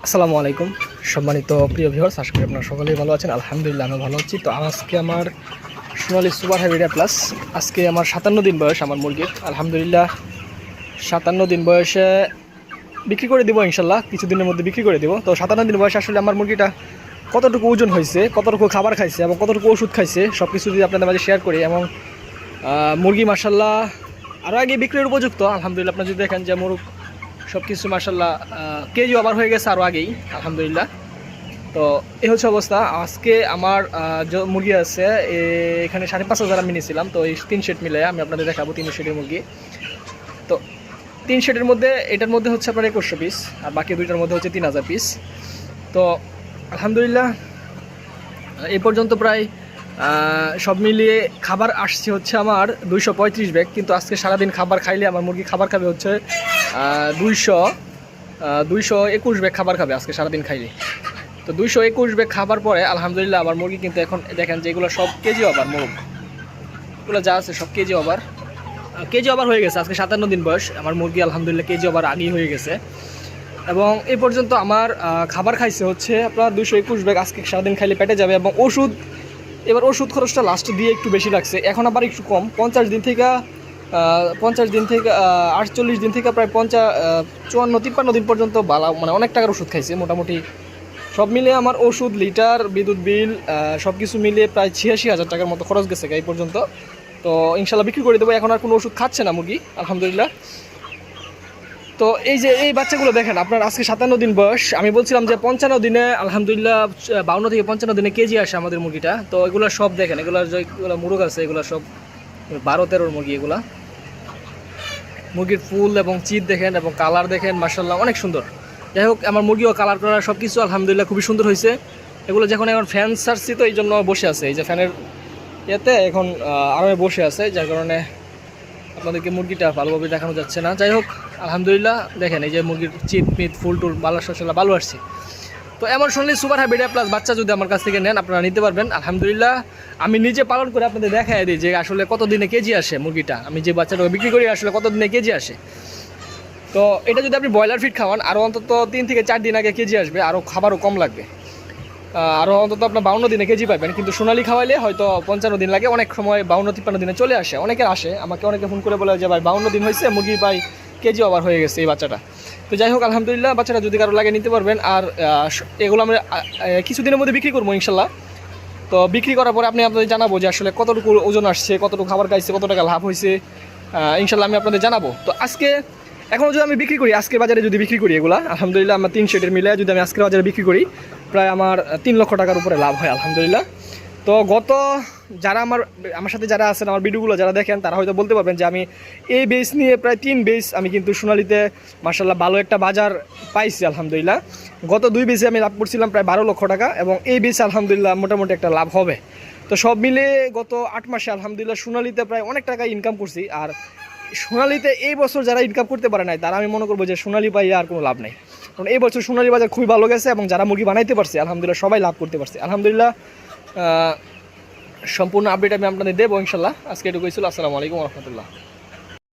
আসসালামু আলাইকুম সম্মানিত প্রিয় ভিউয়ার্স, আশা করি আপনারা সকলেই ভালো আছেন। আলহামদুলিল্লাহ আমি ভালো আছি। তো আজকে আমার সোনালী সুপার হাইব্রিড প্লাস, আজকে আমার 57 দিন বয়স আমার মুরগির। আলহামদুলিল্লাহ 57 দিন বয়সে বিক্রি করে দেবো ইনশাল্লাহ, কিছুদিনের মধ্যে বিক্রি করে দেবো। তো 57 দিন বয়সে আসলে আমার মুরগিটা কতটুকু ওজন হয়েছে, কতটুকু খাবার খাইছে এবং কতটুকু ওষুধ খাইছে সব কিছু যদি আপনাদের মাঝে শেয়ার করি। এবং মুরগি মাশাল্লাহ আরও আগে বিক্রির উপযুক্ত। আলহামদুলিল্লাহ আপনারা যদি দেখেন যে মুরগ সব কিছু মাশাল্লাহ কেজি ওভার হয়ে গেছে আরও আগেই আলহামদুলিল্লাহ। তো এই হচ্ছে অবস্থা। আজকে আমার মুরগি আছে এখানে 5,500 আমি নিয়েছিলাম। তো এই 3 সেট মিলে আমি আপনাদের দেখাবো 3 সেটের মুরগি। তো 3 সেটের মধ্যে এটার মধ্যে হচ্ছে আপনার 2100 পিস, আর বাকি দুইটার মধ্যে হচ্ছে 3000 পিস। তো আলহামদুলিল্লাহ এই পর্যন্ত প্রায় সব মিলিয়ে খাবার আসছে হচ্ছে আমার 235 ব্যাগ। কিন্তু আজকে সারাদিন খাবার খাইলে আমার মুরগি খাবার খাবে হচ্ছে 221 ব্যাগ খাবার খাবে আজকে সারাদিন খাইলে। তো 221 ব্যাগ খাবার পরে আলহামদুলিল্লাহ আমার মুরগি কিন্তু এখন দেখেন যে এগুলো সব কেজি ওভার মুরগ, এগুলো যা আছে সব কেজি ওভার হয়ে গেছে। আজকে 57 দিন বয়স আমার মুরগি, আলহামদুলিল্লাহ কেজি ওভার আগেই হয়ে গেছে। এবং এই পর্যন্ত আমার খাবার খাইছে হচ্ছে আপনার 221 ব্যাগ। আজকে সারাদিন খাইলে পেটে যাবে। এবং এবার ওষুধ খরচটা লাস্ট দিয়ে একটু বেশি লাগছে, এখন আবার একটু কম। 50 দিন থেকে 48 দিন থেকে প্রায় 54-53 দিন পর্যন্ত মানে অনেক টাকার ওষুধ খাইছে মোটামুটি। সব মিলিয়ে আমার ওষুধ, লিটার, বিদ্যুৎ বিল সব কিছু মিলিয়ে প্রায় 86,000 টাকার মতো খরচ গেছে এই পর্যন্ত। তো ইনশাল্লাহ বিক্রি করে দেবো। এখন আর কোনো ওষুধ খাচ্ছে না মুরগি আলহামদুলিল্লাহ। তো এই যে এই বাচ্চাগুলো দেখেন আপনার, আজকে 57 দিন বয়স। আমি বলছিলাম যে 55 দিনে আলহামদুলিল্লাহ 52 থেকে 55 দিনে কেজি আসে আমাদের মুরগিটা। তো এগুলো সব দেখেন, এগুলো মুরগ আছে, এগুলো সব 12-13 মুরগি। এগুলা মুরগির ফুল এবং চিত দেখেন এবং কালার দেখেন মাশাআল্লাহ অনেক সুন্দর। যাই হোক আমার মুরগিও কালার করা সব কিছু আলহামদুলিল্লাহ খুবই সুন্দর হয়েছে। এগুলো যখন এখন ফ্যান ছাড়ছি তো এই জন্য বসে আছে, এই যে ফ্যানের ইয়েতে এখন আরামে বসে আছে, যার কারণে আপনাদেরকে মুরগিটা ভালোভাবে দেখানো যাচ্ছে না। যাই হোক আলহামদুলিল্লাহ দেখেন এই যে মুরগির চিত মিত ফুল টুল ভালো আসছে। তো এমন শুনলে সুপার হাইব্রিড প্লাস বাচ্চা যদি আমার কাছ থেকে নেন আপনারা নিতে পারবেন। আলহামদুলিল্লাহ আমি নিজে পালন করে আপনাদের দেখাই দিই যে আসলে কত দিনে কেজি আসে মুরগিটা। আমি যে বাচ্চাটা বিক্রি করি আসলে কত দিনে কেজি আসে। তো এটা যদি আপনি ব্রয়লার ফিড খাওয়ান আরও অন্তত 3 থেকে 4 দিন আগে কেজি আসবে, আরও খাবারও কম লাগবে, আরও অন্তত আপনার 52 দিনে কেজি পাবেন। কিন্তু সোনালি খাওয়াইলে হয়তো 55 দিন লাগে, অনেক সময় 52-53 দিনে চলে আসে। আমাকে অনেকে ফোন করে বলে যে ভাই 52 দিন হয়েছে মুরগি ভাই কেজি ওভার হয়ে গেছে এই বাচ্চাটা। তো যাই হোক আলহামদুলিল্লাহ বাচ্চাটা যদি কারো লাগে নিতে পারবেন। আর এগুলো আমরা কিছুদিনের মধ্যে বিক্রি করবো ইনশাল্লাহ। তো বিক্রি করার পরে আপনাদের জানাবো যে আসলে কতটুকু ওজন আসছে, কতটুকু খাবার খাইছে, কত টাকা লাভ হয়েছে ইনশাল্লাহ আমি আপনাদের জানাবো। তো এখনও যদি আমি বিক্রি করি, আজকের বাজারে যদি বিক্রি করি এগুলা আলহামদুলিল্লাহ আমার 3 সেটের মিলে যদি আমি আজকের বাজারে বিক্রি করি প্রায় আমার 3 লক্ষ টাকার উপরে লাভ হয় আলহামদুলিল্লাহ। তো যারা আমার সাথে যারা আছেন, আমার ভিডিওগুলো যারা দেখেন তারা হয়তো বলতে পারবেন যে আমি এই বেস নিয়ে প্রায় 3 বেস আমি কিন্তু সোনালিতে মাশাআল্লাহ ভালো একটা বাজার পাইছি আলহামদুলিল্লাহ। গত 2 বেসে আমি লাভ করছিলাম প্রায় 12 লক্ষ টাকা এবং এই বেসে আলহামদুলিল্লাহ মোটামুটি একটা লাভ হবে। তো সব মিলে গত 8 মাসে আলহামদুলিল্লাহ সোনালিতে প্রায় অনেক টাকা ইনকাম করছি। আর সোনালিতে এই বছর যারা ইনকাম করতে পারে নাই তারা আমি মনে করবো যে সোনালি পাই আর কোনো লাভ নেই। কারণ এই বছর সোনালি বাজার খুবই ভালো গেছে এবং যারা মুরগি বানাইতে পারছে আলহামদুলিল্লাহ সবাই লাভ করতে পারছে আলহামদুলিল্লাহ। সম্পূর্ণ আপডেট আমি আপনাদের দেবো ইনশাল্লাহ। আজকে এটুকুই ছিল। আসসালামু আলাইকুম রহমতুল্লাহ।